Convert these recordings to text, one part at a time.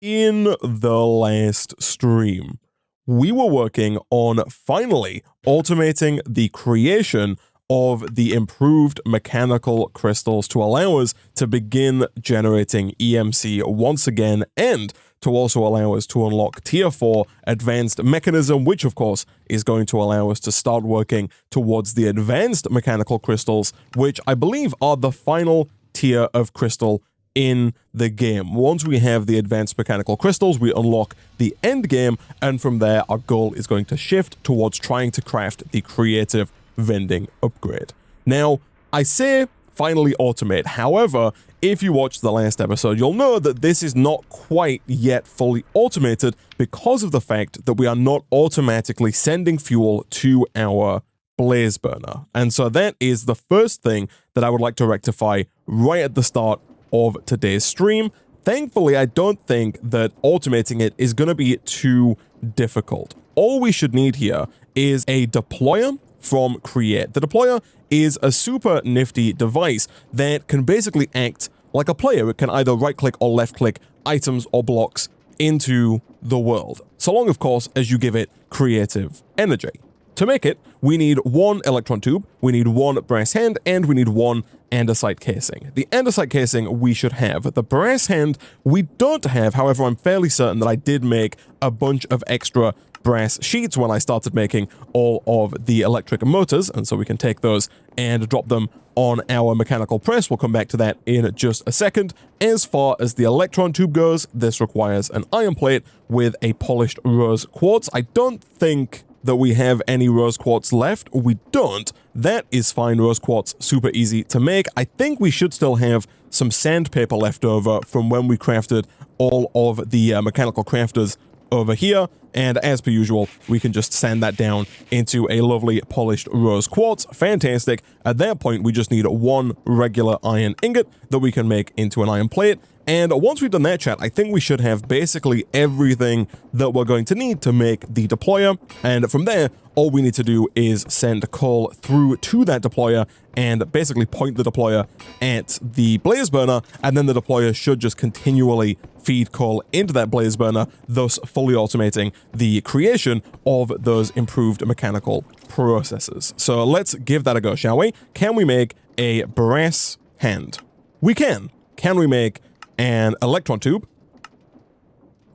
In the last stream, we were working on finally automating the creation of the improved mechanical crystals to allow us to begin generating EMC once again, and to also allow us to unlock Tier 4 Advanced Mechanism, which of course is going to allow us to start working towards the Advanced Mechanical Crystals, which I believe are the final tier of crystal in the game. Once we have the Advanced Mechanical Crystals, we unlock the end game, and from there our goal is going to shift towards trying to craft the Creative Vending upgrade. Now, I say finally automate. However, if you watched the last episode, you'll know that this is not quite yet fully automated because of the fact that we are not automatically sending fuel to our blaze burner. And so that is the first thing that I would like to rectify right at the start of today's stream. Thankfully, I don't think that automating it is going to be too difficult. All we should need here is a deployer from Create. The deployer is a super nifty device that can basically act like a player. It can either right-click or left-click items or blocks into the world, so long, of course, as you give it creative energy. To make it, we need one electron tube, we need one brass hand, and we need one andesite casing. The andesite casing we should have. The brass hand we don't have, however, I'm fairly certain that I did make a bunch of extra brass sheets when I started making all of the electric motors, and so we can take those and drop them on our mechanical press. We'll come back to that in just a second. As far as the electron tube goes, this requires an iron plate with a polished rose quartz. I don't think that we have any rose quartz left. We don't. That is fine. Rose quartz, super easy to make. I think we should still have some sandpaper left over from when we crafted all of the mechanical crafters over here, and as per usual, we can just sand that down into a lovely polished rose quartz. Fantastic. At that point, we just need one regular iron ingot that we can make into an iron plate. And once we've done that, chat, I think we should have basically everything that we're going to need to make the deployer. And from there, all we need to do is send a call through to that deployer and basically point the deployer at the blaze burner, and then the deployer should just continually feed coal into that blaze burner, thus fully automating the creation of those improved mechanical processes. So let's give that a go, shall we? Can we make a brass hand? We can. Can we make an electron tube?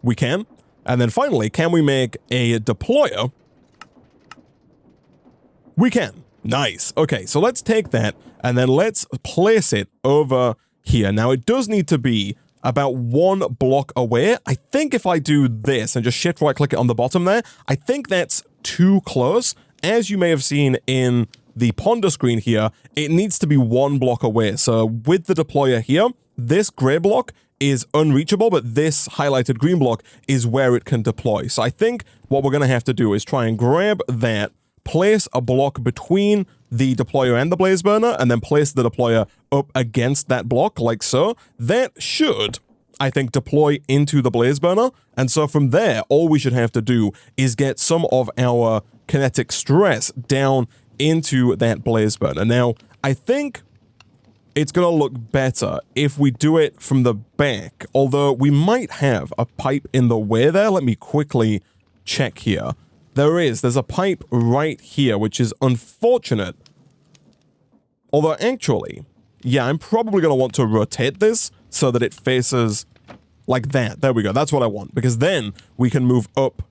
We can. And then finally, can we make a deployer? We can. Nice. Okay, so let's take that and then let's place it over here. Now, it does need to be about one block away. I think if I do this and just shift right click it on the bottom there, I think that's too close. As you may have seen in the ponder screen here, it needs to be one block away. So with the deployer here, this gray block is unreachable, but this highlighted green block is where it can deploy. So I think what we're going to have to do is try and grab that, place a block between the deployer and the blaze burner, and then place the deployer up against that block like so. That should, I think, deploy into the blaze burner. And so from there, all we should have to do is get some of our kinetic stress down into that blaze burner. Now, I think it's going to look better if we do it from the back, although we might have a pipe in the way there. Let me quickly check here. There's a pipe right here, which is unfortunate. Although actually, yeah, I'm probably going to want to rotate this so that it faces like that. There we go. That's what I want, because then we can move up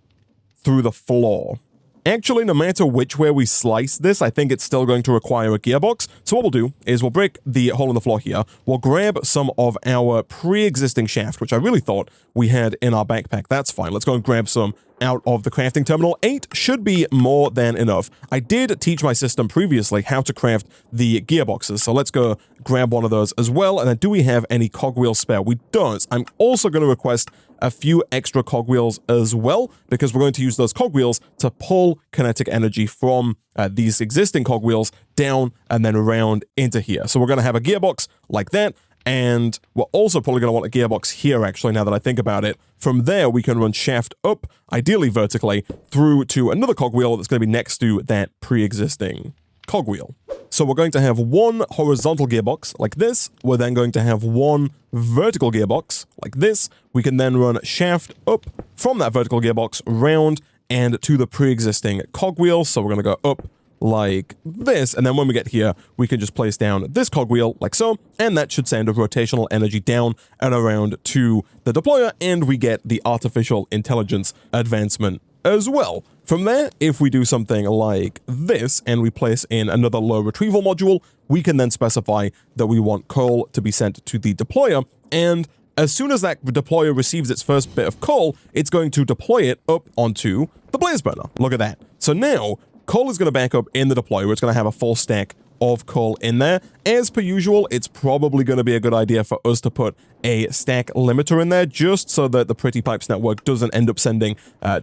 through the floor. Actually, no matter which way we slice this, I think it's still going to require a gearbox. So what we'll do is we'll break the hole in the floor here. We'll grab some of our pre-existing shaft, which I really thought we had in our backpack. That's fine. Let's go and grab some out of the crafting terminal. 8 should be more than enough. I did teach my system previously how to craft the gearboxes, so let's go grab one of those as well. And then do we have any cogwheels spare? We don't. I'm also going to request a few extra cogwheels as well, because we're going to use those cogwheels to pull kinetic energy from these existing cogwheels down and then around into here. So we're going to have a gearbox like that, and we're also probably going to want a gearbox here, actually, now that I think about it. From there, we can run shaft up, ideally vertically, through to another cogwheel that's going to be next to that pre-existing cogwheel. So we're going to have one horizontal gearbox like this. We're then going to have one vertical gearbox like this. We can then run shaft up from that vertical gearbox round and to the pre-existing cogwheel. So we're going to go up like this, and then when we get here, we can just place down this cogwheel like so, and that should send a rotational energy down and around to the deployer, and we get the artificial intelligence advancement as well. From there, if we do something like this and we place in another low retrieval module, we can then specify that we want coal to be sent to the deployer, and as soon as that deployer receives its first bit of coal, it's going to deploy it up onto the blaze burner. Look at that. So now coal is going to back up in the deployer. It's going to have a full stack of coal in there. As per usual, it's probably going to be a good idea for us to put a stack limiter in there just so that the Pretty Pipes network doesn't end up sending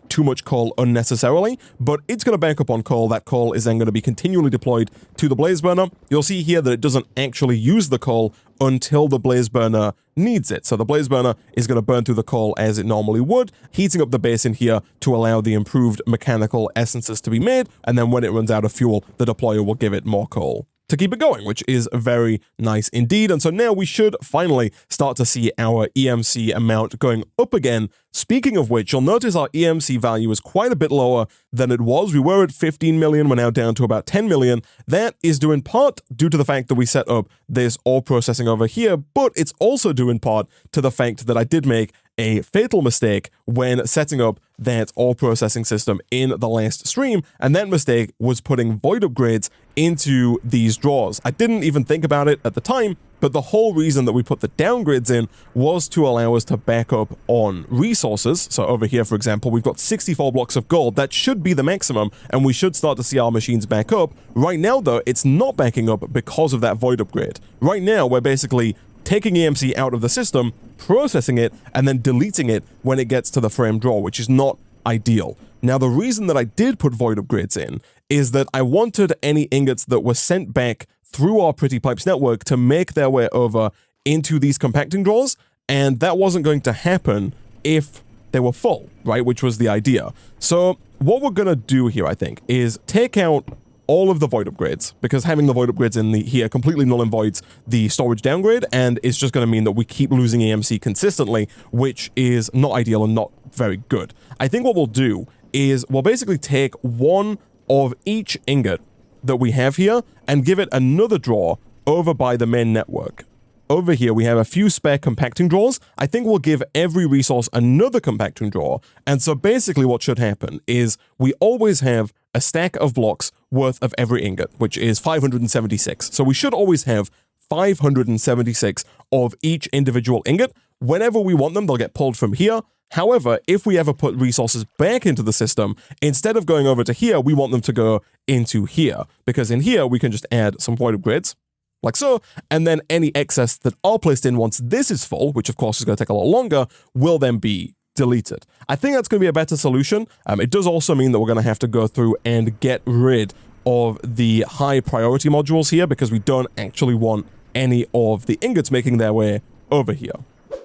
too much coal unnecessarily, but it's going to back up on coal. That coal is then going to be continually deployed to the blaze burner. You'll see here that it doesn't actually use the coal until the blaze burner needs it. So the blaze burner is going to burn through the coal as it normally would, heating up the base in here to allow the improved mechanical essences to be made, and then when it runs out of fuel, the deployer will give it more coal to keep it going, which is very nice indeed. And so now we should finally start to see our EMC amount going up again. Speaking of which, you'll notice our EMC value is quite a bit lower than it was. We were at 15 million, we're now down to about 10 million. That is due in part due to the fact that we set up this ore processing over here, but it's also due in part to the fact that I did make a fatal mistake when setting up that ore processing system in the last stream, and that mistake was putting void upgrades into these drawers. I didn't even think about it at the time, but the whole reason that we put the downgrades in was to allow us to back up on resources. So over here, for example, we've got 64 blocks of gold. That should be the maximum, and we should start to see our machines back up. Right now, though, it's not backing up because of that void upgrade. Right now, we're basically taking EMC out of the system, processing it, and then deleting it when it gets to the frame drawer, which is not ideal. Now, the reason that I did put void upgrades in is that I wanted any ingots that were sent back through our Pretty Pipes network to make their way over into these compacting drawers, and that wasn't going to happen if they were full, right? Which was the idea. So what we're gonna do here, I think, is take out all of the void upgrades, because having the void upgrades in here completely null and voids the storage downgrade, and it's just going to mean that we keep losing EMC consistently, which is not ideal and not very good. I think what we'll do is we'll basically take one of each ingot that we have here and give it another drawer over by the main network. Over here, we have a few spare compacting drawers. I think we'll give every resource another compacting drawer. And so basically what should happen is we always have a stack of blocks worth of every ingot, which is 576. So we should always have 576 of each individual ingot. Whenever we want them, they'll get pulled from here. However, if we ever put resources back into the system, instead of going over to here, we want them to go into here, because in here, we can just add some void upgrades, like so, and then any excess that are placed in once this is full, which of course is going to take a lot longer, will then be deleted. I think that's going to be a better solution. It does also mean that we're going to have to go through and get rid of the high priority modules here, because we don't actually want any of the ingots making their way over here.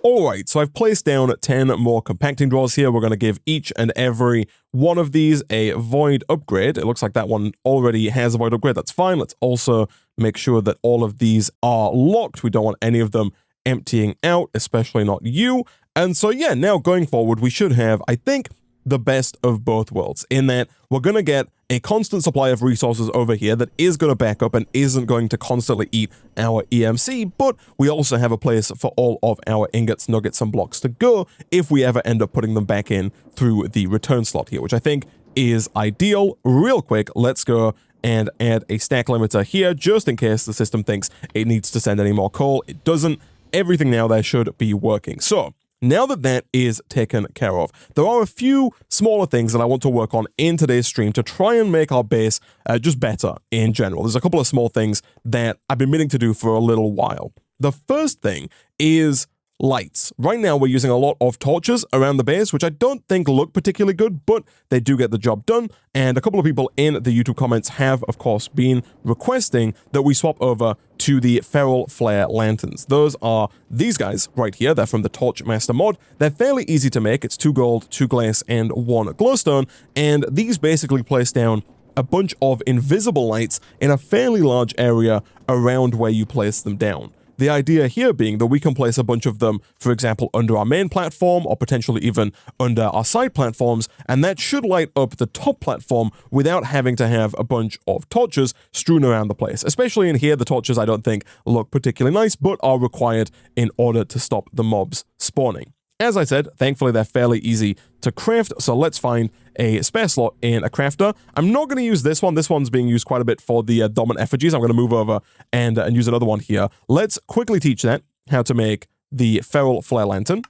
Alright, so I've placed down 10 more compacting drawers here. We're going to give each and every one of these a void upgrade. It looks like that one already has a void upgrade. That's fine. Let's also make sure that all of these are locked. We don't want any of them emptying out, especially not you. And so yeah, now going forward, we should have, I think, the best of both worlds, in that we're going to get a constant supply of resources over here that is going to back up and isn't going to constantly eat our EMC, but we also have a place for all of our ingots, nuggets, and blocks to go if we ever end up putting them back in through the return slot here, which I think is ideal. Real quick, let's go and add a stack limiter here, just in case the system thinks it needs to send any more coal. It doesn't. Everything now there should be working. So now that that is taken care of, there are a few smaller things that I want to work on in today's stream to try and make our base just better in general. There's a couple of small things that I've been meaning to do for a little while. The first thing is lights. Right now, we're using a lot of torches around the base, which I don't think look particularly good, but they do get the job done. And a couple of people in the YouTube comments have, of course, been requesting that we swap over to the feral flare lanterns. Those are these guys right here. They're from the Torch Master mod. They're fairly easy to make. It's 2 gold, 2 glass, and 1 glowstone. And these basically place down a bunch of invisible lights in a fairly large area around where you place them down. The idea here being that we can place a bunch of them, for example, under our main platform or potentially even under our side platforms, and that should light up the top platform without having to have a bunch of torches strewn around the place. Especially in here, the torches I don't think look particularly nice, but are required in order to stop the mobs spawning. As I said, thankfully they're fairly easy to craft, so let's find a spare slot in a crafter. I'm not going to use this one. This one's being used quite a bit for the dominant effigies. I'm going to move over and use another one here. Let's quickly teach that how to make the feral flare lantern.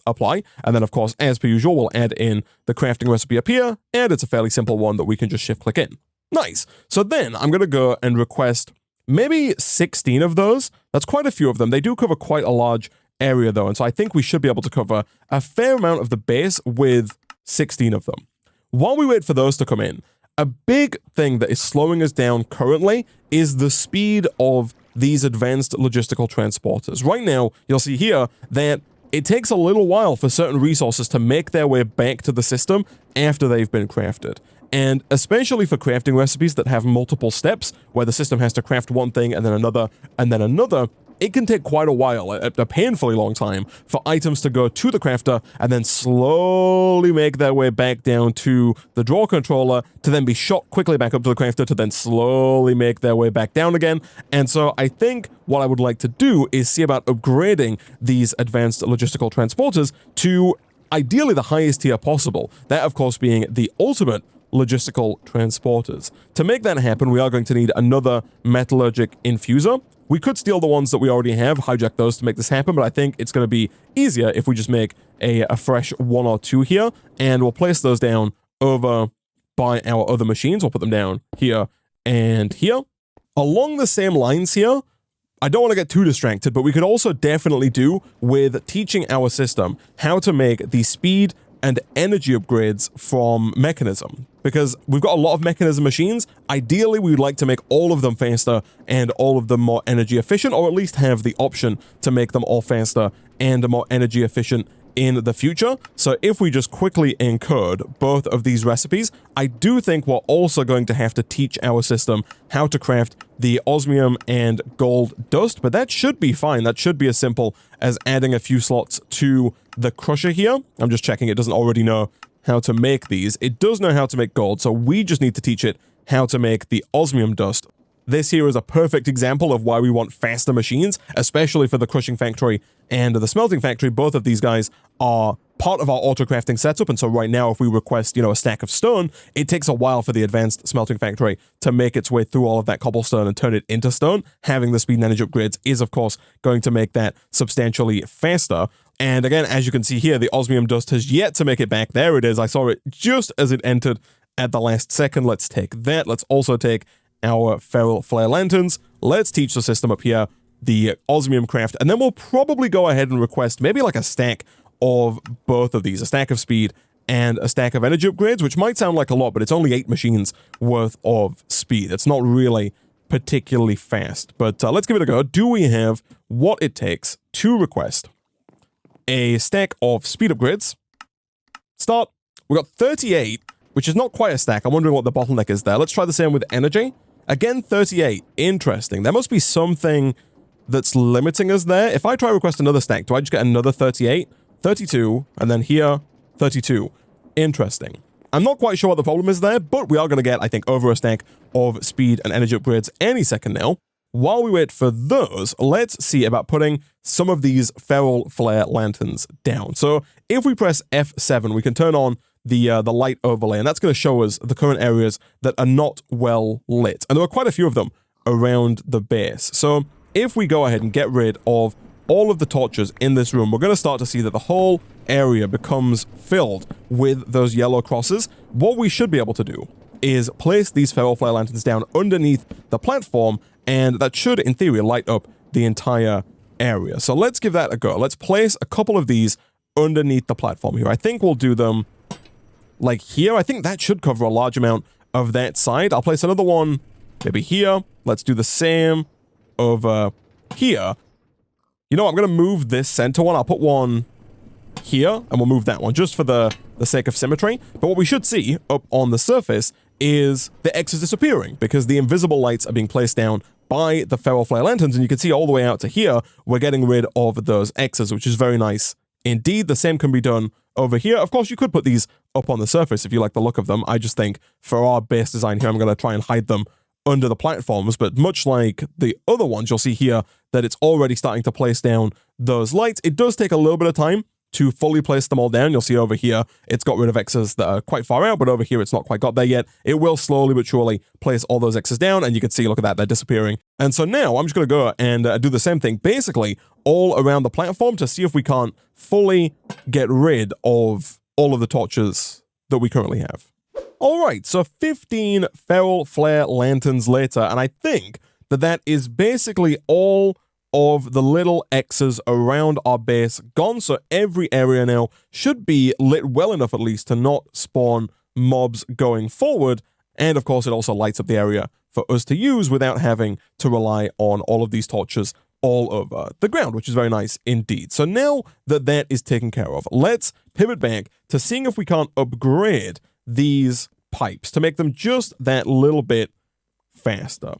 Apply, and then of course, as per usual, we'll add in the crafting recipe up here, and it's a fairly simple one that we can just shift click in. Nice. So then I'm going to go and request maybe 16 of those. That's quite a few of them. They do cover quite a large area though, and so I think we should be able to cover a fair amount of the base with 16 of them. While we wait for those to come in, a big thing that is slowing us down currently is the speed of these advanced logistical transporters. Right now, you'll see here that it takes a little while for certain resources to make their way back to the system after they've been crafted. And especially for crafting recipes that have multiple steps, where the system has to craft one thing and then another, it can take quite a while, a painfully long time, for items to go to the crafter and then slowly make their way back down to the draw controller to then be shot quickly back up to the crafter to then slowly make their way back down again. And so I think what I would like to do is see about upgrading these advanced logistical transporters to ideally the highest tier possible. That, of course, being the ultimate logistical transporters. To make that happen, we are going to need another metallurgic infuser. We could steal the ones that we already have, hijack those to make this happen, but I think it's going to be easier if we just make a fresh one or two here, and we'll place those down over by our other machines. We'll put them down here and here. Along the same lines here, I don't want to get too distracted, but we could also definitely do with teaching our system how to make the speed and energy upgrades from Mechanism. Because we've got a lot of Mechanism machines. Ideally, we would like to make all of them faster and all of them more energy efficient, or at least have the option to make them all faster and more energy efficient in the future. So if we just quickly encode both of these recipes, I do think we're also going to have to teach our system how to craft the osmium and gold dust, but that should be fine. That should be as simple as adding a few slots to the crusher here. I'm just checking it doesn't already know how to make these. It does know how to make gold, so we just need to teach it how to make the osmium dust. This here is a perfect example of why we want faster machines, especially for the crushing factory and the smelting factory. Both of these guys are part of our auto-crafting setup, and so right now if we request, a stack of stone, it takes a while for the advanced smelting factory to make its way through all of that cobblestone and turn it into stone. Having the speed and energy upgrades is, of course, going to make that substantially faster. And again, as you can see here, the osmium dust has yet to make it back. There it is. I saw it just as it entered at the last second. Let's take that. Let's also take our feral flare lanterns. Let's teach the system up here the osmium craft, and then we'll probably go ahead and request maybe like a stack of both of these, a stack of speed and a stack of energy upgrades, which might sound like a lot, but it's only 8 machines worth of speed. It's not really particularly fast, but let's give it a go. Do we have what it takes to request a stack of speed upgrades? Start. We got 38, which is not quite a stack. I'm wondering what the bottleneck is there. Let's try the same with energy. Again, 38. Interesting. There must be something that's limiting us there. If I try to request another stack, do I just get another 38? 32, and then here, 32. Interesting. I'm not quite sure what the problem is there, but we are going to get, I think, over a stack of speed and energy upgrades any second now. While we wait for those, let's see about putting some of these feral flare lanterns down. So if we press F7, we can turn on the light overlay, and that's going to show us the current areas that are not well lit. And there are quite a few of them around the base. So if we go ahead and get rid of all of the torches in this room, we're going to start to see that the whole area becomes filled with those yellow crosses. What we should be able to do is place these feral flare lanterns down underneath the platform, and that should, in theory, light up the entire area. So let's give that a go. Let's place a couple of these underneath the platform here. I think we'll do them like here. I think that should cover a large amount of that side. I'll place another one maybe here. Let's do the same over here. You know, I'm going to move this center one. I'll put one here, and we'll move that one just for the sake of symmetry. But what we should see up on the surface is the X is disappearing because the invisible lights are being placed down by the ferro flare lanterns, and you can see all the way out to here, we're getting rid of those X's, which is very nice indeed. The same can be done over here. Of course, you could put these up on the surface if you like the look of them. I just think for our base design here, I'm going to try and hide them under the platforms, but much like the other ones, you'll see here that it's already starting to place down those lights. It does take a little bit of time to fully place them all down. You'll see over here, it's got rid of X's that are quite far out, but over here, it's not quite got there yet. It will slowly but surely place all those X's down, and you can see, look at that, they're disappearing. And so now I'm just going to go and do the same thing, basically all around the platform to see if we can't fully get rid of all of the torches that we currently have. All right, so 15 ferro flare lanterns later, and I think that that is basically all of the little X's around our base gone, so every area now should be lit well enough at least to not spawn mobs going forward, and of course it also lights up the area for us to use without having to rely on all of these torches all over the ground, which is very nice indeed. So now that that is taken care of, let's pivot back to seeing if we can't upgrade these pipes to make them just that little bit faster.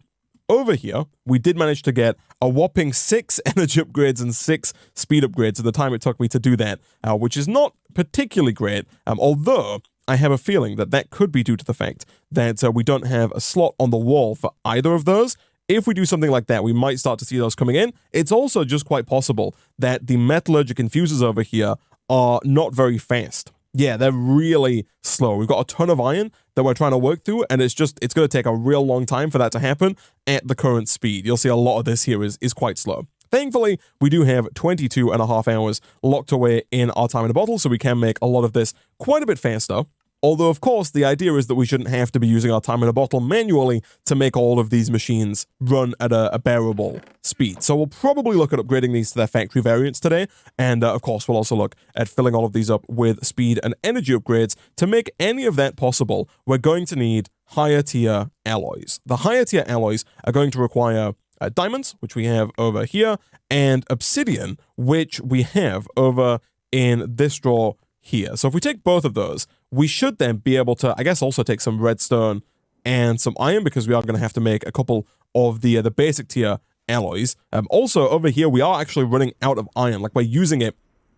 Over here, we did manage to get a whopping 6 energy upgrades and 6 speed upgrades at the time it took me to do that, which is not particularly great, although I have a feeling that that could be due to the fact that we don't have a slot on the wall for either of those. If we do something like that, we might start to see those coming in. It's also just quite possible that the metallurgic infusers over here are not very fast. Yeah, they're really slow. We've got a ton of iron that we're trying to work through, and it's going to take a real long time for that to happen at the current speed. You'll see a lot of this here is quite slow. Thankfully, we do have 22.5 hours locked away in our time in a bottle, so we can make a lot of this quite a bit faster. Although, of course, the idea is that we shouldn't have to be using our time in a bottle manually to make all of these machines run at a bearable speed. So we'll probably look at upgrading these to their factory variants today. And, of course, we'll also look at filling all of these up with speed and energy upgrades. To make any of that possible, we're going to need higher tier alloys. The higher tier alloys are going to require diamonds, which we have over here, and obsidian, which we have over in this drawer here. So if we take both of those, we should then be able to, I guess, also take some redstone and some iron, because we are going to have to make a couple of the basic tier alloys. Also, over here, we are actually running out of iron. Like, we're using it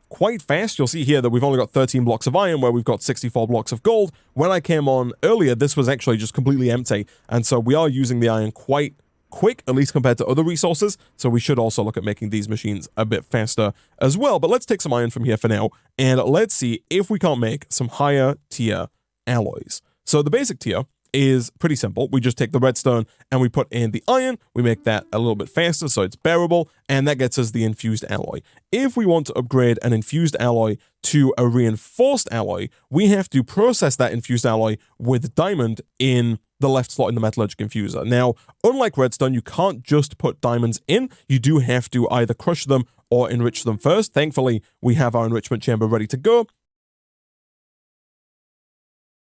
quite fast. You'll see here that we've only got 13 blocks of iron, where we've got 64 blocks of gold. When I came on earlier, this was actually just completely empty. And so we are using the iron quite quick, at least compared to other resources, so we should also look at making these machines a bit faster as well. But let's take some iron from here for now, and let's see if we can't make some higher tier alloys. So the basic tier is pretty simple. We just take the redstone and we put in the iron, we make that a little bit faster so it's bearable, and that gets us the infused alloy. If we want to upgrade an infused alloy to a reinforced alloy, we have to process that infused alloy with diamond in the left slot in the metallurgic infuser. Now, unlike redstone, you can't just put diamonds in. You do have to either crush them or enrich them first. Thankfully, we have our enrichment chamber ready to go.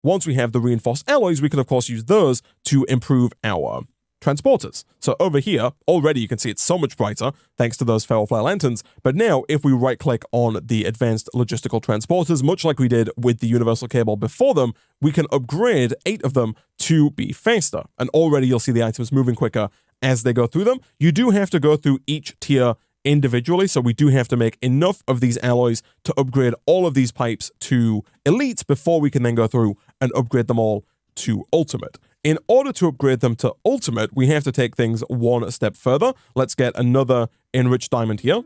Once we have the reinforced alloys, we can of course use those to improve our transporters. So over here, already you can see it's so much brighter thanks to those ferro flare lanterns. But now if we right click on the advanced logistical transporters, much like we did with the universal cable before them, we can upgrade 8 of them to be faster. And already you'll see the items moving quicker as they go through them. You do have to go through each tier individually, so we do have to make enough of these alloys to upgrade all of these pipes to elite before we can then go through and upgrade them all to ultimate. In order to upgrade them to ultimate, we have to take things one step further. Let's get another enriched diamond here.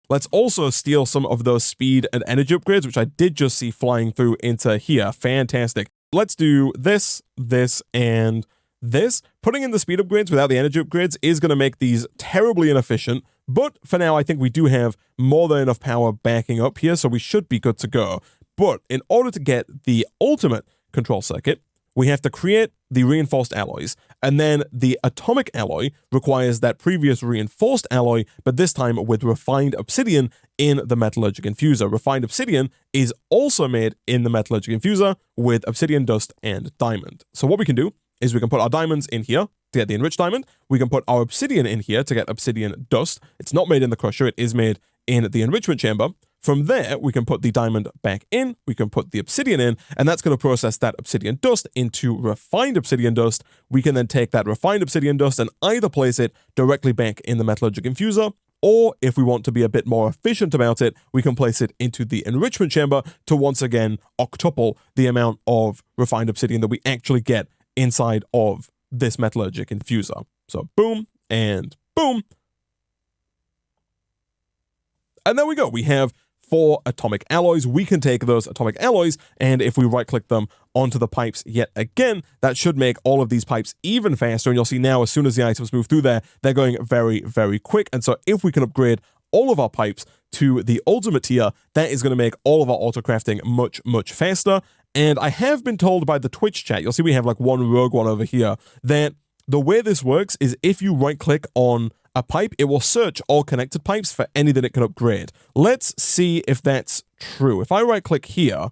Let's also steal some of those speed and energy upgrades, which I did just see flying through into here. Fantastic. Let's do this, this, and this. Putting in the speed upgrades without the energy upgrades is going to make these terribly inefficient, but for now I think we do have more than enough power backing up here, so we should be good to go. But in order to get the ultimate control circuit, we have to create the reinforced alloys, and then the atomic alloy requires that previous reinforced alloy, but this time with refined obsidian in the metallurgic infuser. Refined obsidian is also made in the metallurgic infuser with obsidian dust and diamond. So what we can do is we can put our diamonds in here to get the enriched diamond. We can put our obsidian in here to get obsidian dust. It's not made in the crusher, it is made in the enrichment chamber. From there, we can put the diamond back in, we can put the obsidian in, and that's going to process that obsidian dust into refined obsidian dust. We can then take that refined obsidian dust and either place it directly back in the metallurgic infuser, or if we want to be a bit more efficient about it, we can place it into the enrichment chamber to once again octuple the amount of refined obsidian that we actually get inside of this metallurgic infuser. So boom and boom. And there we go. We have 4 atomic alloys. We can take those atomic alloys, and if we right-click them onto the pipes yet again, that should make all of these pipes even faster. And you'll see now, as soon as the items move through there, they're going very, very quick. And so if we can upgrade all of our pipes to the ultimate tier, that is going to make all of our auto-crafting much, much faster. And I have been told by the Twitch chat, you'll see we have like one rogue one over here, that the way this works is if you right-click on a pipe, it will search all connected pipes for any that it can upgrade. Let's see if that's true. If I right-click here,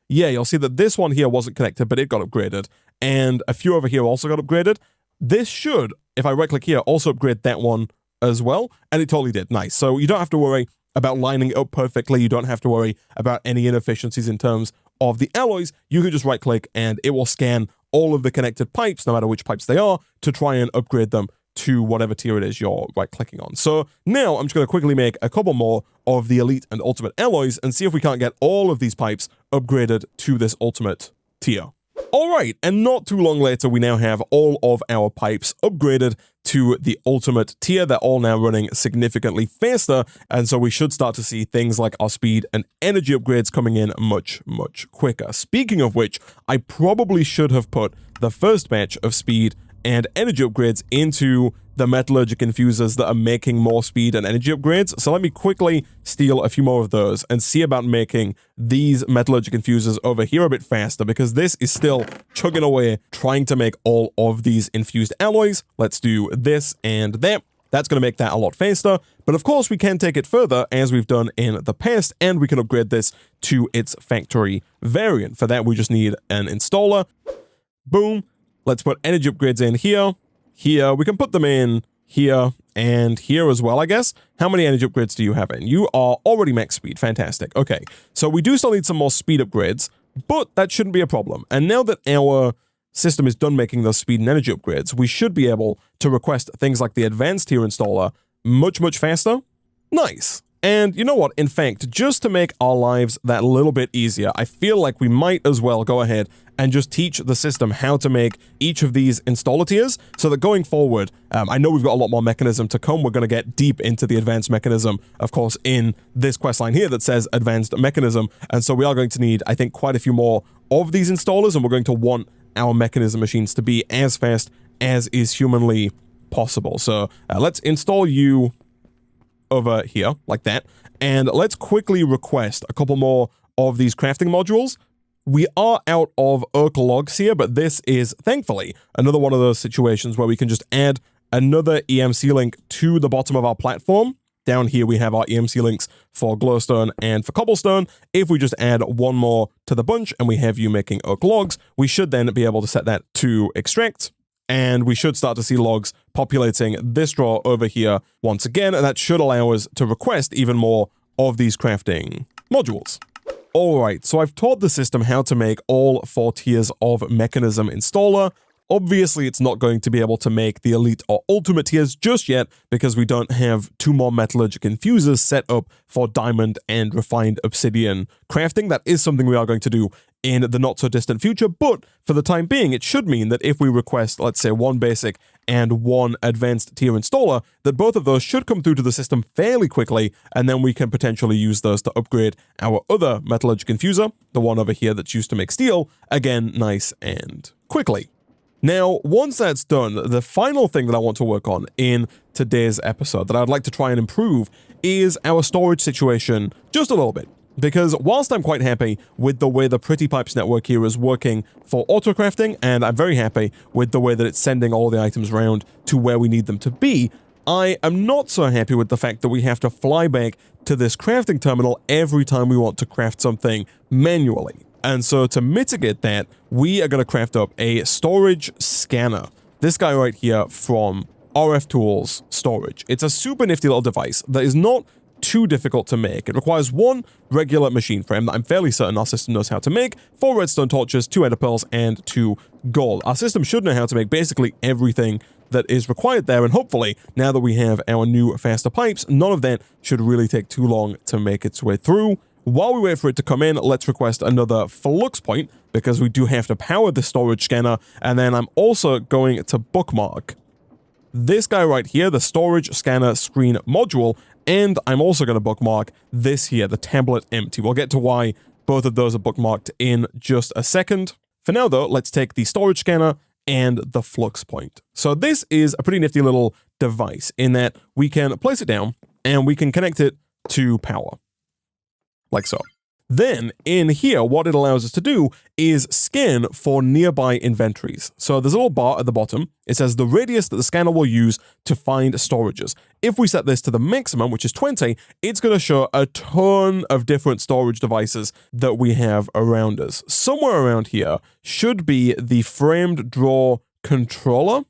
yeah, you'll see that this one here wasn't connected, but it got upgraded. And a few over here also got upgraded. This should, if I right-click here, also upgrade that one as well. And it totally did. Nice. So you don't have to worry about lining it up perfectly. You don't have to worry about any inefficiencies in terms of the alloys. You can just right-click and it will scan all of the connected pipes, no matter which pipes they are, to try and upgrade them to whatever tier it is you're right-clicking on. So now I'm just going to quickly make a couple more of the elite and ultimate alloys and see if we can't get all of these pipes upgraded to this ultimate tier. All right, and not too long later, we now have all of our pipes upgraded to the ultimate tier. They're all now running significantly faster, and so we should start to see things like our speed and energy upgrades coming in much, much quicker. Speaking of which, I probably should have put the first batch of speed and energy upgrades into the metallurgic infusers that are making more speed and energy upgrades. So let me quickly steal a few more of those and see about making these metallurgic infusers over here a bit faster, because this is still chugging away trying to make all of these infused alloys. Let's do this and that. That's going to make that a lot faster. But of course, we can take it further as we've done in the past, and we can upgrade this to its factory variant. For that, we just need an installer. Boom. Let's put energy upgrades in here, here. We can put them in here and here as well, I guess. How many energy upgrades do you have in? You are already max speed. Fantastic. Okay, so we do still need some more speed upgrades, but that shouldn't be a problem. And now that our system is done making those speed and energy upgrades, we should be able to request things like the advanced tier installer much, much faster. Nice. And you know what? In fact, just to make our lives that little bit easier, I feel like we might as well go ahead and just teach the system how to make each of these installer tiers, so that going forward, I know we've got a lot more mechanism to come. We're going to get deep into the advanced mechanism, of course, in this questline here that says advanced mechanism. And so we are going to need, I think, quite a few more of these installers, and we're going to want our mechanism machines to be as fast as is humanly possible. So let's install you over here like that, and let's quickly request a couple more of these crafting modules. We are out of oak logs here, but this is thankfully another one of those situations where we can just add another EMC link to the bottom of our platform. Down here we have our EMC links for glowstone and for cobblestone. If we just add one more to the bunch and we have you making oak logs, we should then be able to set that to extract. And we should start to see logs populating this drawer over here once again, and that should allow us to request even more of these crafting modules. Alright, so I've taught the system how to make all 4 tiers of mechanism installer. Obviously, it's not going to be able to make the elite or ultimate tiers just yet, because we don't have 2 more metallurgic infusers set up for diamond and refined obsidian crafting. That is something we are going to do in the not so distant future, but for the time being, it should mean that if we request, let's say, 1 basic and 1 advanced tier installer, that both of those should come through to the system fairly quickly, and then we can potentially use those to upgrade our other metallurgic infuser, the one over here that's used to make steel, again, nice and quickly. Now, once that's done, the final thing that I want to work on in today's episode that I'd like to try and improve is our storage situation just a little bit. Because whilst I'm quite happy with the way the Pretty Pipes network here is working for auto-crafting, and I'm very happy with the way that it's sending all the items around to where we need them to be, I am not so happy with the fact that we have to fly back to this crafting terminal every time we want to craft something manually. And so to mitigate that, we are going to craft up a storage scanner. This guy right here from RF Tools Storage. It's a super nifty little device that is not too difficult to make. It requires 1 regular machine frame that I'm fairly certain our system knows how to make, 4 redstone torches, 2 ender pearls, and 2 gold. Our system should know how to make basically everything that is required there, and hopefully, now that we have our new faster pipes, none of that should really take too long to make its way through. While we wait for it to come in, let's request another flux point, because we do have to power the storage scanner, and then I'm also going to bookmark this guy right here, the storage scanner screen module, and I'm also going to bookmark this here, the tablet empty. We'll get to why both of those are bookmarked in just a second. For now though, let's take the storage scanner and the flux point. So this is a pretty nifty little device in that we can place it down and we can connect it to power, like so. Then in here, what it allows us to do is scan for nearby inventories. So there's a little bar at the bottom. It says the radius that the scanner will use to find storages. If we set this to the maximum, which is 20, it's going to show a ton of different storage devices that we have around us. Somewhere around here should be the framed draw controller.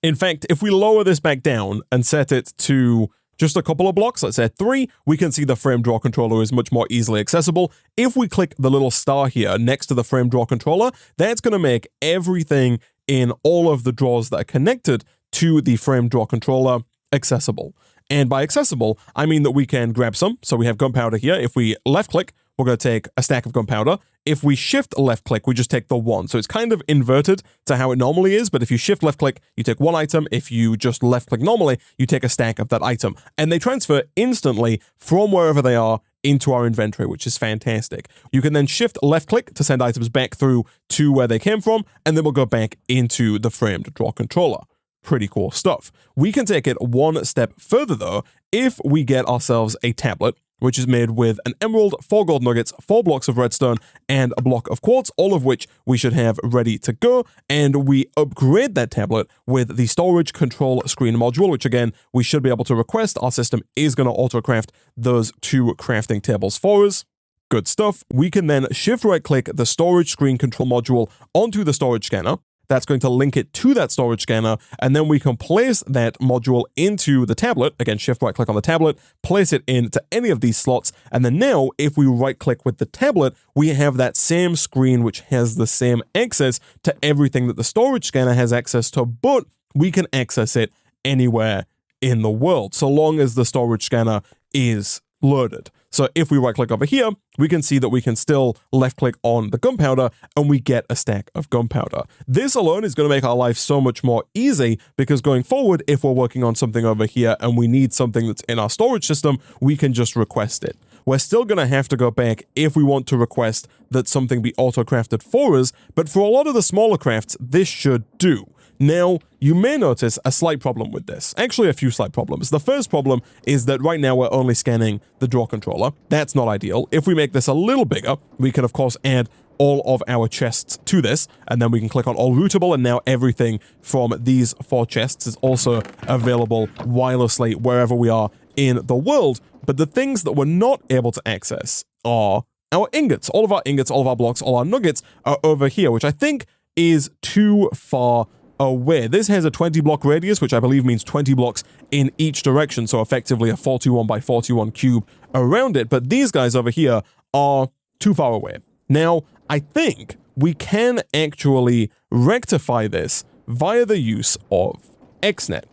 In fact, if we lower this back down and set it to just a couple of blocks, let's say 3, we can see the frame draw controller is much more easily accessible. If we click the little star here next to the frame draw controller, that's going to make everything in all of the drawers that are connected to the frame draw controller accessible. And by accessible, I mean that we can grab some. So we have gunpowder here. If we left click, we're going to take a stack of gunpowder. If we shift left click, we just take the 1. So it's kind of inverted to how it normally is, but if you shift left click, you take 1 item. If you just left click normally, you take a stack of that item. And they transfer instantly from wherever they are into our inventory, which is fantastic. You can then shift left click to send items back through to where they came from, and then we'll go back into the framed draw controller. Pretty cool stuff. We can take it 1 step further though, if we get ourselves a tablet, which is made with an emerald, 4 gold nuggets, 4 blocks of redstone, and a block of quartz, all of which we should have ready to go. And we upgrade that tablet with the storage control screen module, which again, we should be able to request. Our system is going to auto-craft those 2 crafting tables for us. Good stuff. We can then shift right click the storage screen control module onto the storage scanner. That's going to link it to that storage scanner, and then we can place that module into the tablet. Again, shift right click on the tablet, place it into any of these slots, and then now if we right click with the tablet, we have that same screen which has the same access to everything that the storage scanner has access to, but we can access it anywhere in the world, so long as the storage scanner is loaded. So if we right click over here, we can see that we can still left click on the gunpowder and we get a stack of gunpowder. This alone is going to make our life so much more easy, because going forward, if we're working on something over here and we need something that's in our storage system, we can just request it. We're still going to have to go back if we want to request that something be auto-crafted for us, but for a lot of the smaller crafts, this should do. Now, you may notice a slight problem with this. Actually, a few slight problems. The first problem is that right now we're only scanning the draw controller. That's not ideal. If we make this a little bigger, we can of course add all of our chests to this, and then we can click on all routable, and now everything from these 4 chests is also available wirelessly wherever we are in the world. But the things that we're not able to access are our ingots. All of our ingots, all of our blocks, all our nuggets are over here, which I think is too far away. This has a 20 block radius, which I believe means 20 blocks in each direction, so effectively a 41 by 41 cube around it, but these guys over here are too far away. Now, I think we can actually rectify this via the use of XNet.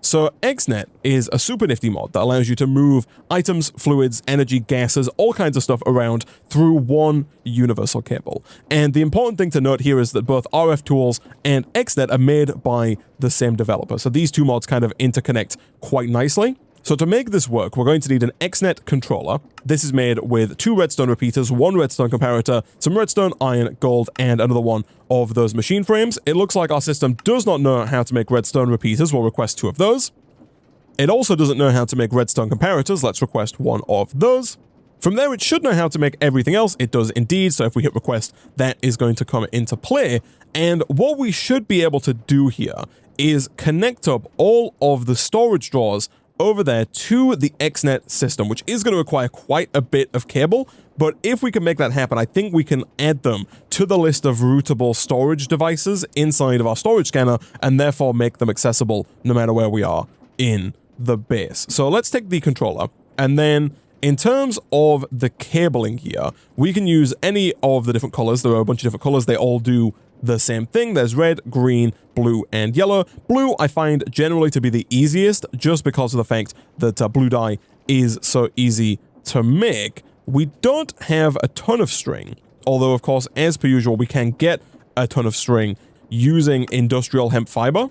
So XNet is a super nifty mod that allows you to move items, fluids, energy, gases, all kinds of stuff around through one universal cable. And the important thing to note here is that both RF Tools and XNet are made by the same developer. So these 2 mods kind of interconnect quite nicely. So to make this work, we're going to need an XNet controller. This is made with 2 redstone repeaters, 1 redstone comparator, some redstone, iron, gold, and another one of those machine frames. It looks like our system does not know how to make redstone repeaters. We'll request 2 of those. It also doesn't know how to make redstone comparators. Let's request 1 of those. From there, it should know how to make everything else. It does indeed. So if we hit request, that is going to come into play. And what we should be able to do here is connect up all of the storage drawers over there to the XNet system, which is going to require quite a bit of cable. But if we can make that happen, I think we can add them to the list of routable storage devices inside of our storage scanner, and therefore make them accessible no matter where we are in the base. So let's take the controller, And then in terms of the cabling here, we can use any of the different colors. There are a bunch of different colors. They all do the same thing. There's red, green, blue, and yellow. Blue I find generally to be the easiest just because of the fact that blue dye is so easy to make. We don't have a ton of string, although of course, as per usual, we can get a ton of string using industrial hemp fiber.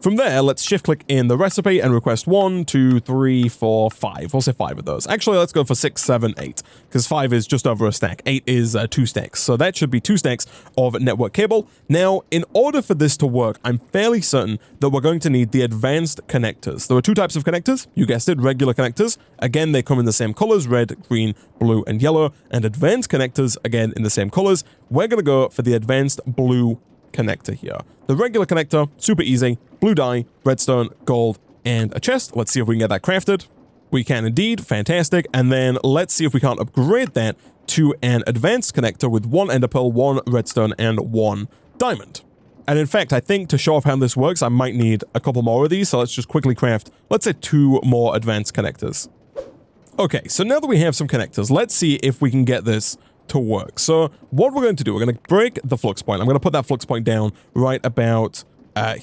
From there, let's shift-click in the recipe and request 1, 2, 3, 4, 5. We'll say 5 of those. Actually, let's go for 6, 7, 8, because 5 is just over a stack. 8 is 2 stacks, so that should be 2 stacks of network cable. Now, in order for this to work, I'm fairly certain that we're going to need the advanced connectors. There are 2 types of connectors. You guessed it, regular connectors. Again, they come in the same colors, red, green, blue, and yellow. And advanced connectors, again, in the same colors. We're going to go for the advanced blue connector here. The regular connector, super easy, blue dye, redstone, gold, and a chest. Let's see if we can get that crafted. We can indeed, fantastic. And then let's see if we can't upgrade that to an advanced connector with 1 ender pearl, 1 redstone, and 1 diamond. And in fact, I think to show off how this works, I might need a couple more of these. So let's just quickly craft, let's say 2 more advanced connectors. Okay, so now that we have some connectors, let's see if we can get this to work. So what we're going to do, we're going to break the flux point. I'm going to put that flux point down right about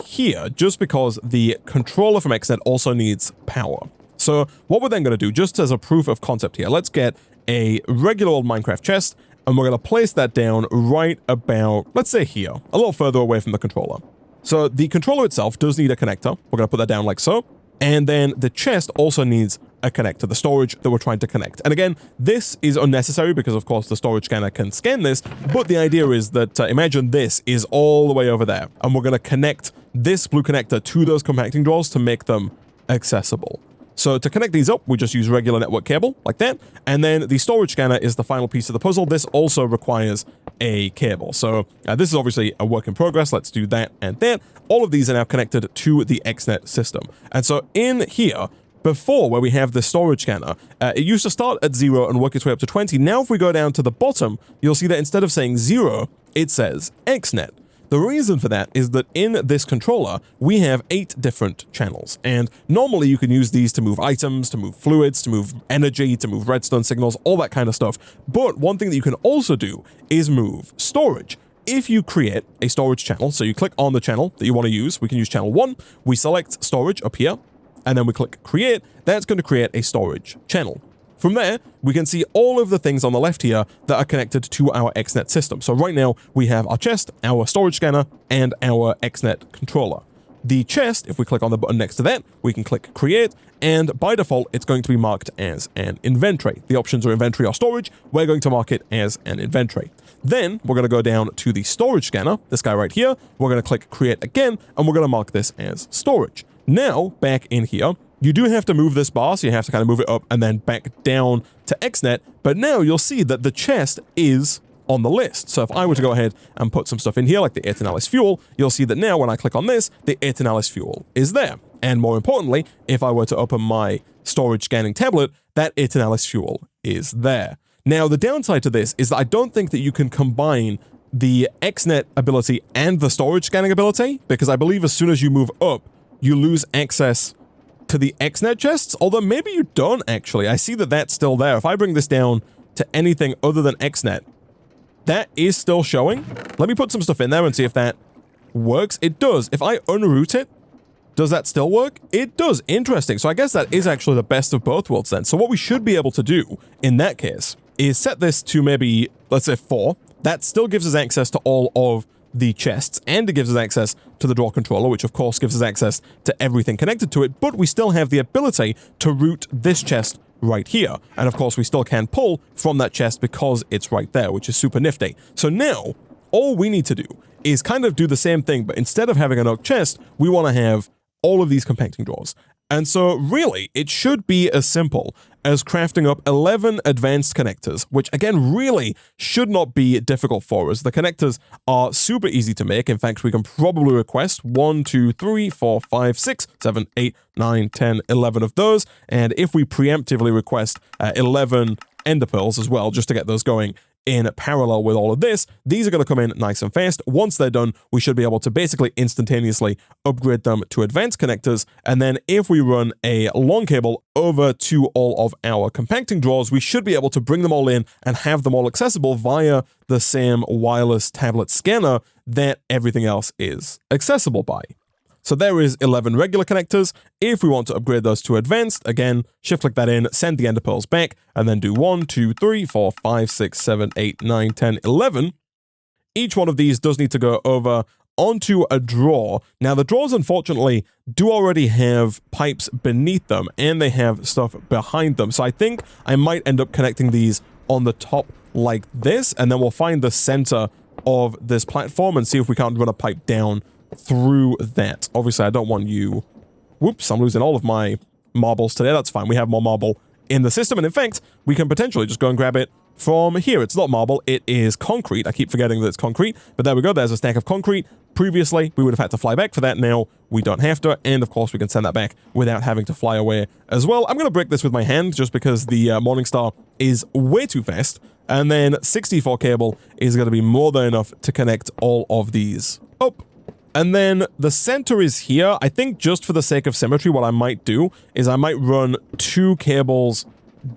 here, just because the controller from XNet also needs power. So what we're then going to do, just as a proof of concept here, let's get a regular old Minecraft chest, and we're going to place that down right about, let's say here, a little further away from the controller. So the controller itself does need a connector. We're going to put that down like so. And then the chest also needs a connector, the storage that we're trying to connect. And again, this is unnecessary because of course the storage scanner can scan this, but the idea is that imagine this is all the way over there, and we're going to connect this blue connector to those compacting drawers to make them accessible. So to connect these up, we just use regular network cable like that. And then the storage scanner is the final piece of the puzzle. This also requires a cable. So this is obviously a work in progress. Let's do that and that. All of these are now connected to the XNet system. And so in here, before where we have the storage scanner, it used to start at 0 and work its way up to 20. Now if we go down to the bottom, you'll see that instead of saying 0, it says XNet. The reason for that is that in this controller, we have 8 different channels. And normally you can use these to move items, to move fluids, to move energy, to move redstone signals, all that kind of stuff. But one thing that you can also do is move storage. If you create a storage channel, so you click on the channel that you want to use, we can use channel 1, we select storage up here, and then we click create, that's going to create a storage channel. From there, we can see all of the things on the left here that are connected to our XNet system. So right now, we have our chest, our storage scanner, and our XNet controller. The chest, if we click on the button next to that, we can click create, and by default, it's going to be marked as an inventory. The options are inventory or storage. We're going to mark it as an inventory. Then we're going to go down to the storage scanner, this guy right here. We're going to click create again, and we're going to mark this as storage. Now, back in here, you do have to move this bar, so you have to kind of move it up and then back down to XNet, but now you'll see that the chest is on the list. So if I were to go ahead and put some stuff in here, like the Aeternalis fuel, you'll see that now when I click on this, the Aeternalis fuel is there. And more importantly, if I were to open my storage scanning tablet, that Aeternalis fuel is there. Now, the downside to this is that I don't think that you can combine the XNet ability and the storage scanning ability, because I believe as soon as you move up, you lose access to the XNet chests, although maybe you don't actually. I see that that's still there. If I bring this down to anything other than XNet, that is still showing. Let me put some stuff in there and see if that works. It does. If I unroot it, does that still work? It does. Interesting. So I guess that is actually the best of both worlds then. So what we should be able to do in that case is set this to maybe, let's say 4. That still gives us access to all of the chests, and it gives us access to the drawer controller, which of course gives us access to everything connected to it, but we still have the ability to route this chest right here. And of course we still can pull from that chest because it's right there, which is super nifty. So now all we need to do is kind of do the same thing, but instead of having an oak chest, we want to have all of these compacting drawers. And so really, it should be as simple as crafting up 11 advanced connectors, which again, really should not be difficult for us. The connectors are super easy to make. In fact, we can probably request 1, 2, 3, 4, 5, 6, 7, 8, 9, 10, 11 of those. And if we preemptively request 11 ender pearls as well, just to get those going in parallel with all of this. These are going to come in nice and fast. Once they're done, we should be able to basically instantaneously upgrade them to advanced connectors. And then if we run a long cable over to all of our compacting drawers, we should be able to bring them all in and have them all accessible via the same wireless tablet scanner that everything else is accessible by. So there is 11 regular connectors. If we want to upgrade those to advanced, again, shift-click that in, send the ender pearls back, and then do 1, 2, 3, 4, 5, 6, 7, 8, 9, 10, 11. Each one of these does need to go over onto a drawer. Now, the drawers, unfortunately, do already have pipes beneath them, and they have stuff behind them. So I think I might end up connecting these on the top like this, and then we'll find the center of this platform and see if we can't run a pipe down through that. Obviously, I don't want you... Whoops, I'm losing all of my marbles today. That's fine. We have more marble in the system. And in fact, we can potentially just go and grab it from here. It's not marble. It is concrete. I keep forgetting that it's concrete. But there we go. There's a stack of concrete. Previously, we would have had to fly back for that. Now, we don't have to. And of course, we can send that back without having to fly away as well. I'm going to break this with my hand just because the Morningstar is way too fast. And then 64 cable is going to be more than enough to connect all of these up. And then the center is here. I think just for the sake of symmetry, what I might do is I might run 2 cables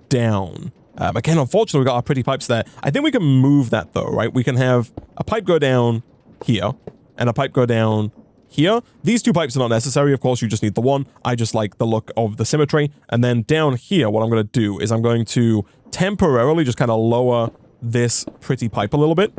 down. Again, unfortunately, we got our pretty pipes there. I think we can move that though, right? We can have a pipe go down here and a pipe go down here. These 2 pipes are not necessary. Of course, you just need the one. I just like the look of the symmetry. And then down here, what I'm going to do is I'm going to temporarily just kind of lower this pretty pipe a little bit.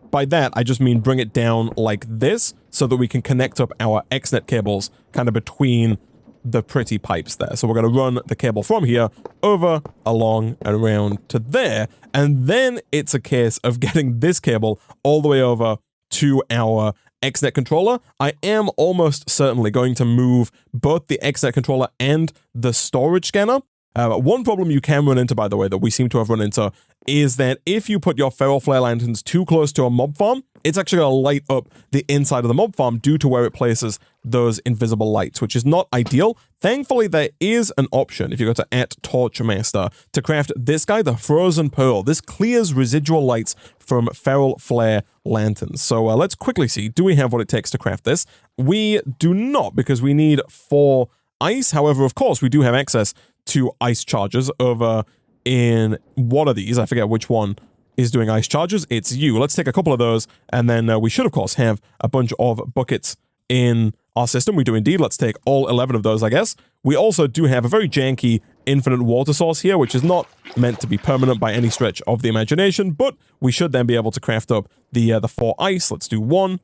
By that, I just mean bring it down like this so that we can connect up our XNet cables kind of between the pretty pipes there. So we're going to run the cable from here over, along, and around to there. And then it's a case of getting this cable all the way over to our XNet controller. I am almost certainly going to move both the XNet controller and the storage scanner. One problem you can run into, by the way, that we seem to have run into, is that if you put your feral flare lanterns too close to a mob farm, it's actually going to light up the inside of the mob farm due to where it places those invisible lights, which is not ideal. Thankfully, there is an option, if you go to @Torchmaster, to craft this guy, the Frozen Pearl. This clears residual lights from feral flare lanterns. So let's quickly see, do we have what it takes to craft this? We do not, because we need 4 ice. However, of course, we do have access to ice charges over in one of these. I forget which one is doing ice charges. It's you. Let's take a couple of those, and then we should, of course, have a bunch of buckets in our system. We do indeed. Let's take all 11 of those, I guess. We also do have a very janky infinite water source here, which is not meant to be permanent by any stretch of the imagination, but we should then be able to craft up the 4 ice. Let's do 1,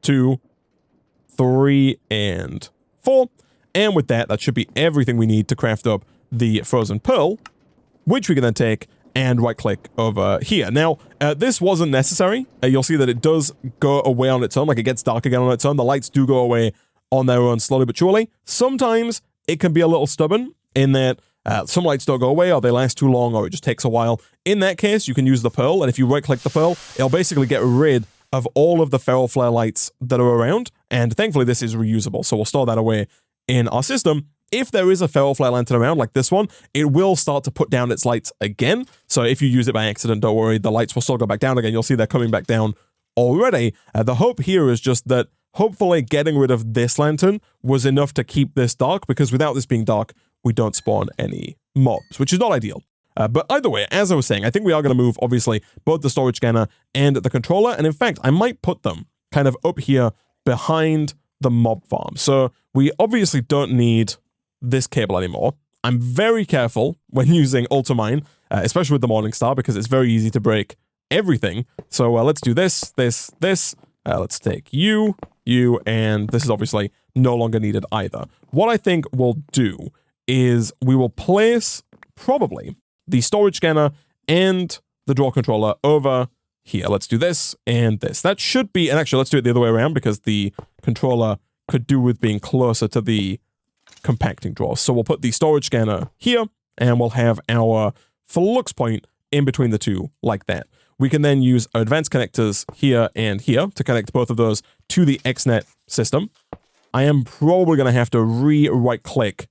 2, 3, and 4. And with that, that should be everything we need to craft up the Frozen Pearl, which we can then take and right-click over here. Now, this wasn't necessary. You'll see that it does go away on its own, like it gets dark again on its own. The lights do go away on their own slowly but surely. Sometimes it can be a little stubborn in that some lights don't go away, or they last too long, or it just takes a while. In that case, you can use the pearl, and if you right-click the pearl, it'll basically get rid of all of the feral flare lights that are around, and thankfully this is reusable, so we'll store that away in our system. If there is a feral flare lantern around like this one, it will start to put down its lights again. So if you use it by accident, don't worry, the lights will still go back down again. You'll see they're coming back down already. The hope here is just that hopefully getting rid of this lantern was enough to keep this dark, because without this being dark, we don't spawn any mobs, which is not ideal. But either way, as I was saying, I think we are going to move, obviously, both the storage scanner and the controller. And in fact, I might put them kind of up here behind the mob farm. So we obviously don't need this cable anymore. I'm very careful when using Ultramine, especially with the Morningstar, because it's very easy to break everything. So let's do this. Let's take you, and this is obviously no longer needed either. What I think we'll do is we will place probably the storage scanner and the drawer controller over here. Let's do this and this. That should be, and actually let's do it the other way around, because the controller could do with being closer to the compacting drawer. So we'll put the storage scanner here, and we'll have our flux point in between the two like that. We can then use advanced connectors here and here to connect both of those to the XNet system. I am probably going to have to right-click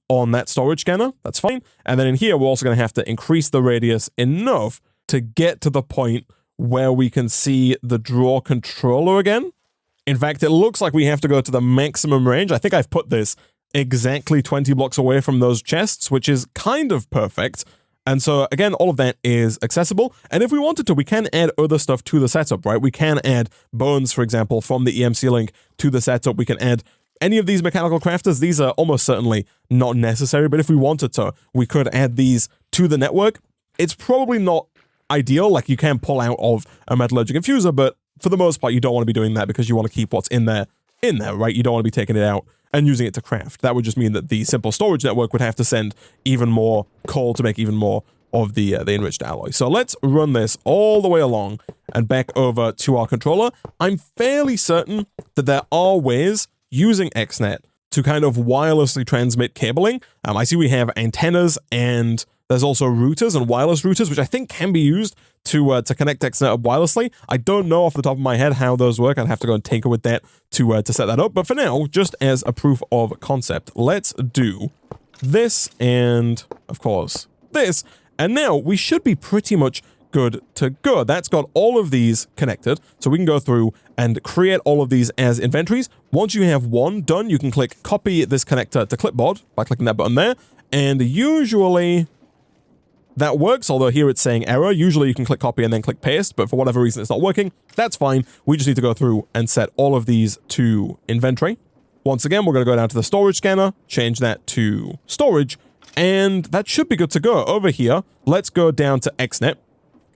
on that storage scanner. That's fine. And then in here, we're also going to have to increase the radius enough to get to the point where we can see the draw controller again. In fact, it looks like we have to go to the maximum range. I think I've put this exactly 20 blocks away from those chests, which is kind of perfect. And so, again, all of that is accessible. And if we wanted to, we can add other stuff to the setup, right? We can add bones, for example, from the EMC link to the setup. We can add any of these mechanical crafters. These are almost certainly not necessary, but if we wanted to, we could add these to the network. It's probably not ideal, like you can pull out of a metallurgic infuser, but for the most part, you don't want to be doing that because you want to keep what's in there, right? You don't want to be taking it out and using it to craft. That would just mean that the simple storage network would have to send even more coal to make even more of the enriched alloy. So let's run this all the way along and back over to our controller. I'm fairly certain that there are ways using XNet to kind of wirelessly transmit cabling. I see we have antennas, and there's also routers and wireless routers, which I think can be used to connect XNet up wirelessly. I don't know off the top of my head how those work. I'd have to go and tinker with that to set that up. But for now, just as a proof of concept, let's do this and, of course, this. And now we should be pretty much good to go. That's got all of these connected, so we can go through and create all of these as inventories. Once you have one done, you can click copy this connector to clipboard by clicking that button there, and usually that works, although here it's saying error. Usually you can click copy and then click paste, but for whatever reason it's not working. That's fine. We just need to go through and set all of these to inventory. Once again, we're going to go down to the storage scanner, change that to storage, and that should be good to go. Over here, let's go down to XNet.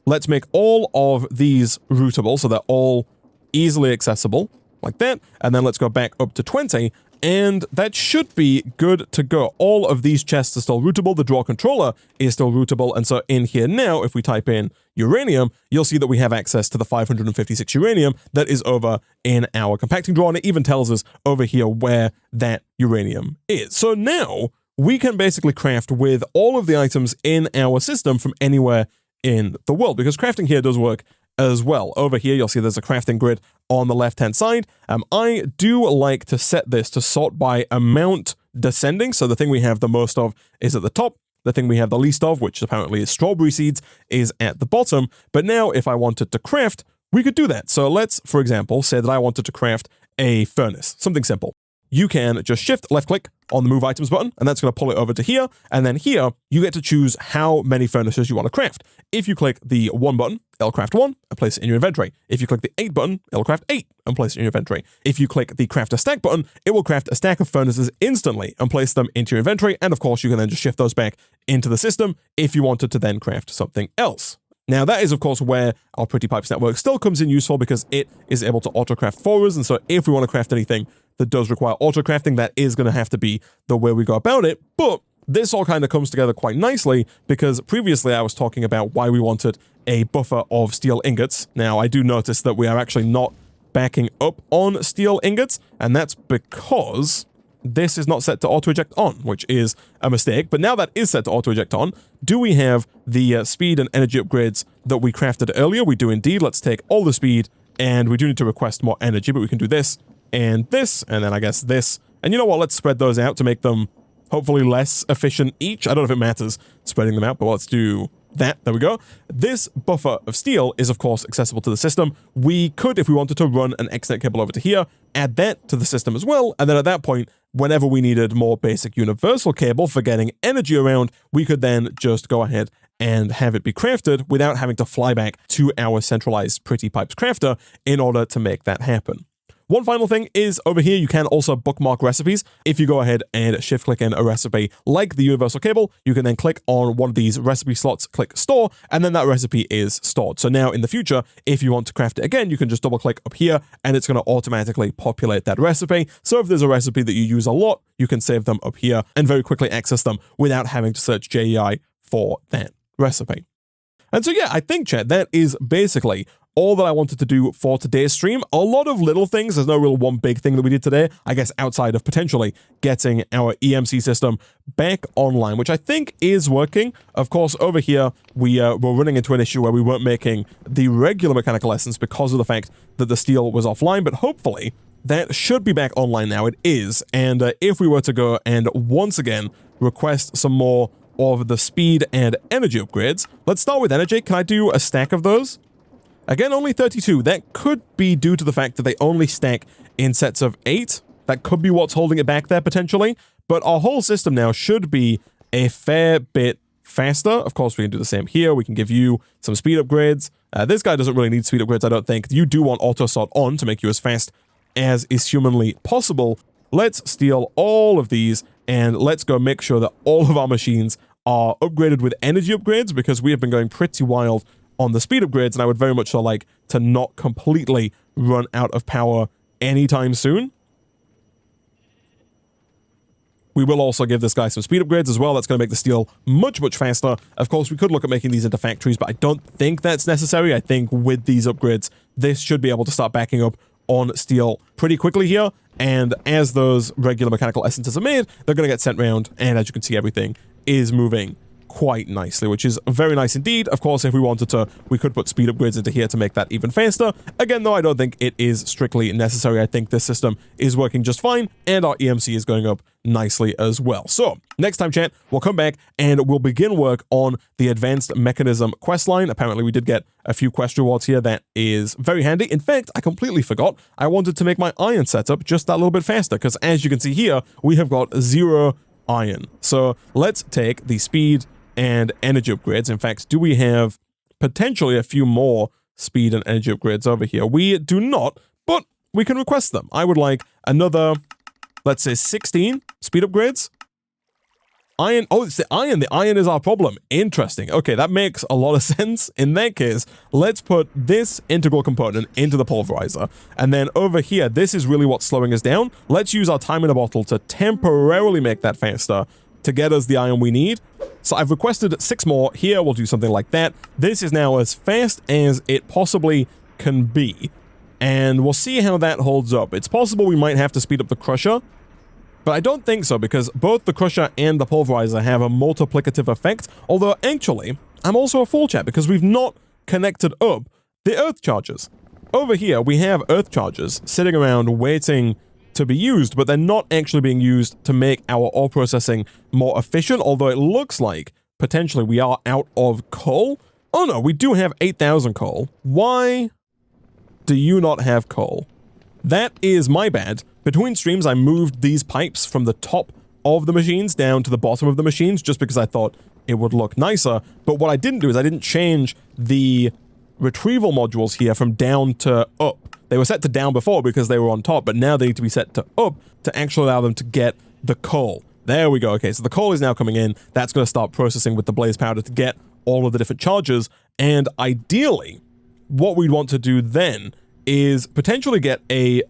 Let's make all of these routable, so they're all easily accessible, like that. And then let's go back up to 20, and that should be good to go. All of these chests are still routable. The draw controller is still routable. And so in here now, if we type in uranium, you'll see that we have access to the 556 uranium that is over in our compacting drawer. And it even tells us over here where that uranium is. So now we can basically craft with all of the items in our system from anywhere in the world, because crafting here does work as well. Over here, you'll see there's a crafting grid on the left-hand side. I do like to set this to sort by amount descending. So the thing we have the most of is at the top. The thing we have the least of, which apparently is strawberry seeds, is at the bottom. But now if I wanted to craft, we could do that. So let's, for example, say that I wanted to craft a furnace, something simple. You can just shift left click on the move items button, and that's going to pull it over to here. And then here, you get to choose how many furnaces you want to craft. If you click the 1 button, it'll craft 1 and place it in your inventory. If you click the 8 button, it'll craft 8 and place it in your inventory. If you click the craft a stack button, it will craft a stack of furnaces instantly and place them into your inventory. And of course, you can then just shift those back into the system if you wanted to then craft something else. Now, that is, of course, where our Pretty Pipes network still comes in useful, because it is able to auto-craft for us. And so if we want to craft anything that does require auto-crafting, that is going to have to be the way we go about it. But this all kind of comes together quite nicely, because previously I was talking about why we wanted a buffer of steel ingots. Now, I do notice that we are actually not backing up on steel ingots, and that's because this is not set to auto-eject on, which is a mistake. But now that is set to auto-eject on, do we have the speed and energy upgrades that we crafted earlier? We do indeed. Let's take all the speed, and we do need to request more energy, but we can do this, and then I guess this. And you know what? Let's spread those out to make them hopefully less efficient each. I don't know if it matters spreading them out, but let's do that. There we go. This buffer of steel is, of course, accessible to the system. We could, if we wanted to, run an XNet cable over to here, add that to the system as well, and then at that point, whenever we needed more basic universal cable for getting energy around, we could then just go ahead and have it be crafted without having to fly back to our centralized Pretty Pipes crafter in order to make that happen. One final thing is over here, you can also bookmark recipes. If you go ahead and shift click in a recipe like the universal cable, you can then click on one of these recipe slots, click store, and then that recipe is stored. So now in the future, if you want to craft it again, you can just double click up here and it's going to automatically populate that recipe. So if there's a recipe that you use a lot, you can save them up here and very quickly access them without having to search JEI for that recipe. And so yeah, I think, chat, that is basically all that I wanted to do for today's stream. A lot of little things. There's no real one big thing that we did today, I guess, outside of potentially getting our EMC system back online, which I think is working. Of course, over here, we're running into an issue where we weren't making the regular mechanical lessons because of the fact that the steel was offline, but hopefully that should be back online now. It is. And if we were to go and once again request some more of the speed and energy upgrades. Let's start with energy. Can I do a stack of those? Again, only 32. That could be due to the fact that they only stack in sets of 8. That could be what's holding it back there, potentially. But our whole system now should be a fair bit faster. Of course, we can do the same here. We can give you some speed upgrades. This guy doesn't really need speed upgrades, I don't think. You do want auto sort on to make you as fast as is humanly possible. Let's steal all of these, and let's go make sure that all of our machines are upgraded with energy upgrades, because we have been going pretty wild on the speed upgrades, and I would very much so like to not completely run out of power anytime soon. We will also give this guy some speed upgrades as well. That's going to make the steel much, much faster. Of course, we could look at making these into factories, but I don't think that's necessary. I think with these upgrades, this should be able to start backing up on steel pretty quickly here. And as those regular mechanical essences are made, they're going to get sent around. And as you can see, everything is moving quite nicely, which is very nice indeed. Of course, if we wanted to, we could put speed upgrades into here to make that even faster. Again, though, I don't think it is strictly necessary. I think this system is working just fine, and our EMC is going up nicely as well. So, next time, chat, we'll come back and we'll begin work on the Advanced Mechanism questline. Apparently, we did get a few quest rewards here. That is very handy. In fact, I completely forgot. I wanted to make my iron setup just that little bit faster, because as you can see here, we have got 0 iron. So, let's take the speed and energy upgrades. In fact, do we have potentially a few more speed and energy upgrades over here? We do not, but we can request them. I would like another, let's say 16 speed upgrades. Iron, oh, it's the iron. The iron is our problem. Interesting. Okay, that makes a lot of sense. In that case, let's put this integral component into the pulverizer. And then over here, this is really what's slowing us down. Let's use our time in a bottle to temporarily make that faster to get us the iron we need. So I've requested 6 more. Here, we'll do something like that. This is now as fast as it possibly can be. And we'll see how that holds up. It's possible we might have to speed up the crusher, but I don't think so, because both the crusher and the pulverizer have a multiplicative effect. Although, actually, I'm also a fool, chat, because we've not connected up the earth chargers. Over here, we have earth chargers sitting around waiting to be used, but they're not actually being used to make our ore processing more efficient, although it looks like potentially we are out of coal. Oh no, we do have 8,000 coal. Why do you not have coal? That is my bad. Between streams, I moved these pipes from the top of the machines down to the bottom of the machines just because I thought it would look nicer. But what I didn't do is I didn't change the retrieval modules here from down to up. They were set to down before because they were on top, but now they need to be set to up to actually allow them to get the coal. There we go. Okay, so the coal is now coming in. That's going to start processing with the blaze powder to get all of the different charges. And ideally, what we'd want to do then is potentially get a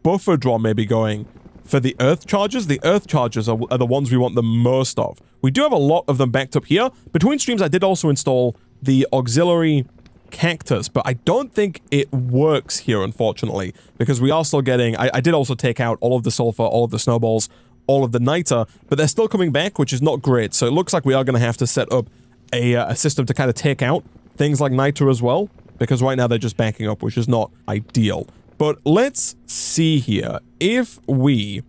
buffer draw maybe going for the earth charges. The earth charges are the ones we want the most of. We do have a lot of them backed up here. Between streams, I did also install the auxiliary cactus, but I don't think it works here, unfortunately, because we are still getting, I did also take out all of the sulfur, all of the snowballs, all of the niter, but they're still coming back, which is not great. So it looks like we are going to have to set up a system to kind of take out things like niter as well, because right now they're just backing up, which is not ideal. But let's see here. If we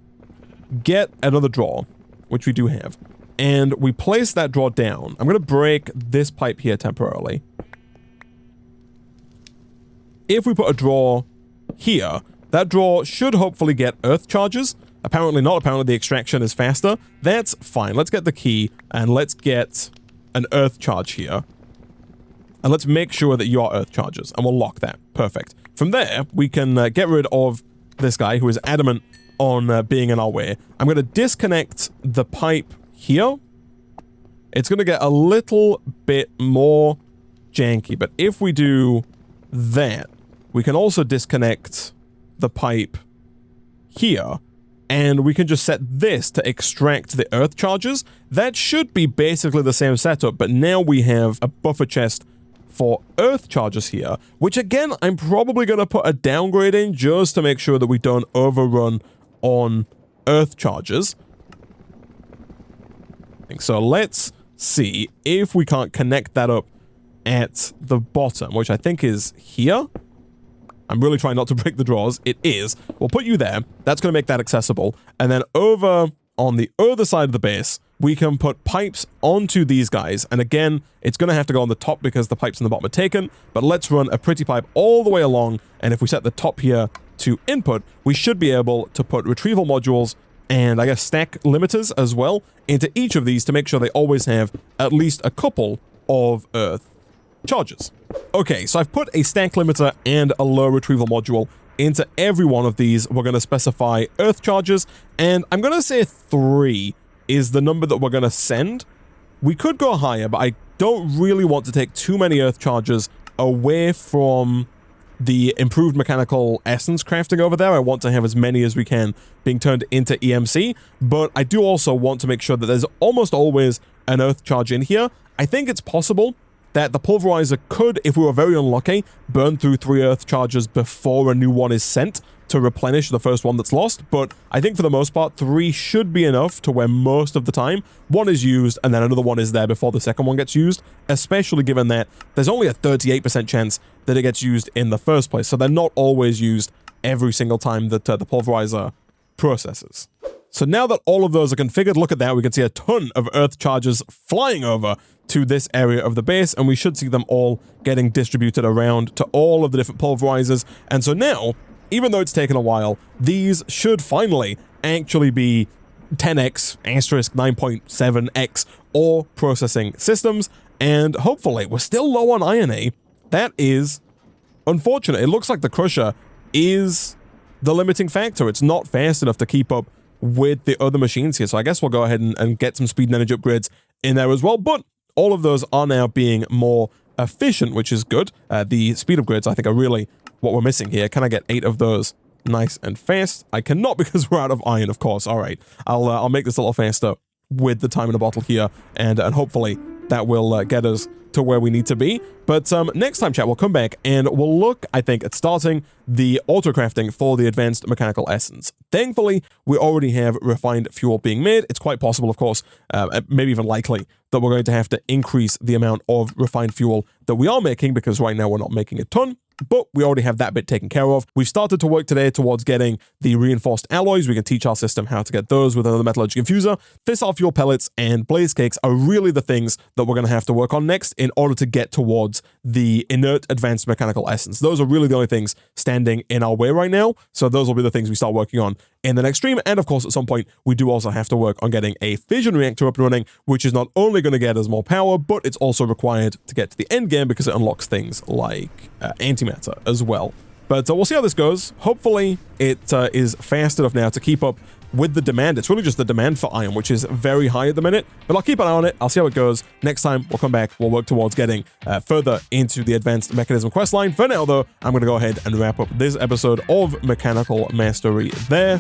get another draw, which we do have, and we place that draw down, I'm going to break this pipe here temporarily. If we put a draw here, that draw should hopefully get earth charges. Apparently not. Apparently the extraction is faster. That's fine. Let's get the key and let's get an earth charge here. And let's make sure that you are earth charges, and we'll lock that. Perfect. From there, we can get rid of this guy who is adamant on being in our way. I'm going to disconnect the pipe here. It's going to get a little bit more janky, but if we do that, we can also disconnect the pipe here, and we can just set this to extract the earth charges. That should be basically the same setup, but now we have a buffer chest for earth charges here, which again, I'm probably going to put a downgrade in just to make sure that we don't overrun on earth charges. So let's see if we can't connect that up at the bottom, which I think is here. I'm really trying not to break the drawers. It is. We'll put you there. That's going to make that accessible. And then over on the other side of the base, we can put pipes onto these guys. And again, it's going to have to go on the top because the pipes in the bottom are taken. But let's run a pretty pipe all the way along. And if we set the top here to input, we should be able to put retrieval modules and I guess stack limiters as well into each of these to make sure they always have at least a couple of earth charges. Okay, so I've put a stack limiter and a low retrieval module into every one of these. We're going to specify earth charges, and I'm going to say 3 is the number that we're going to send. We could go higher, but I don't really want to take too many earth charges away from the improved mechanical essence crafting over there. I want to have as many as we can being turned into EMC, but I do also want to make sure that there's almost always an earth charge in here. I think it's possible that the pulverizer could, if we were very unlucky, burn through 3 earth charges before a new one is sent to replenish the first one that's lost, but I think for the most part, 3 should be enough to where most of the time, 1 is used and then another one is there before the second one gets used, especially given that there's only a 38% chance that it gets used in the first place, so they're not always used every single time that the pulverizer processes. So now that all of those are configured, look at that, we can see a ton of earth charges flying over to this area of the base, and we should see them all getting distributed around to all of the different pulverizers. And so now, even though it's taken a while, these should finally actually be 10x, asterisk 9.7x, or processing systems, and hopefully we're still low on iron A. That is unfortunate. It looks like the crusher is the limiting factor. It's not fast enough to keep up with the other machines here, so I guess we'll go ahead and get some speed and energy upgrades in there as well, but all of those are now being more efficient, which is good. The speed upgrades, I think, are really what we're missing here. Can I get 8 of those nice and fast? I cannot because we're out of iron, of course. All right, I'll make this a little faster with the time in a bottle here, and hopefully that will get us to where we need to be. But next time, chat, we'll come back and we'll look, I think, at starting the auto-crafting for the advanced mechanical essence. Thankfully, we already have refined fuel being made. It's quite possible, of course, maybe even likely, that we're going to have to increase the amount of refined fuel that we are making, because right now we're not making a ton, but we already have that bit taken care of. We've started to work today towards getting the reinforced alloys. We can teach our system how to get those with another metallurgic infuser. Fissile fuel pellets and blaze cakes are really the things that we're going to have to work on next in order to get towards the inert advanced mechanical essence. Those are really the only things standing in our way right now, so those will be the things we start working on in the next stream. And of course, at some point, we do also have to work on getting a fission reactor up and running, which is not only going to get us more power, but it's also required to get to the end game because it unlocks things like antimatter as well. But we'll see how this goes. Hopefully, it is fast enough now to keep up with the demand. It's really just the demand for iron, which is very high at the minute, but I'll keep an eye on it. I'll see how it goes. Next time, we'll come back. We'll work towards getting further into the advanced mechanism questline. For now, though, I'm going to go ahead and wrap up this episode of Mechanical Mastery there.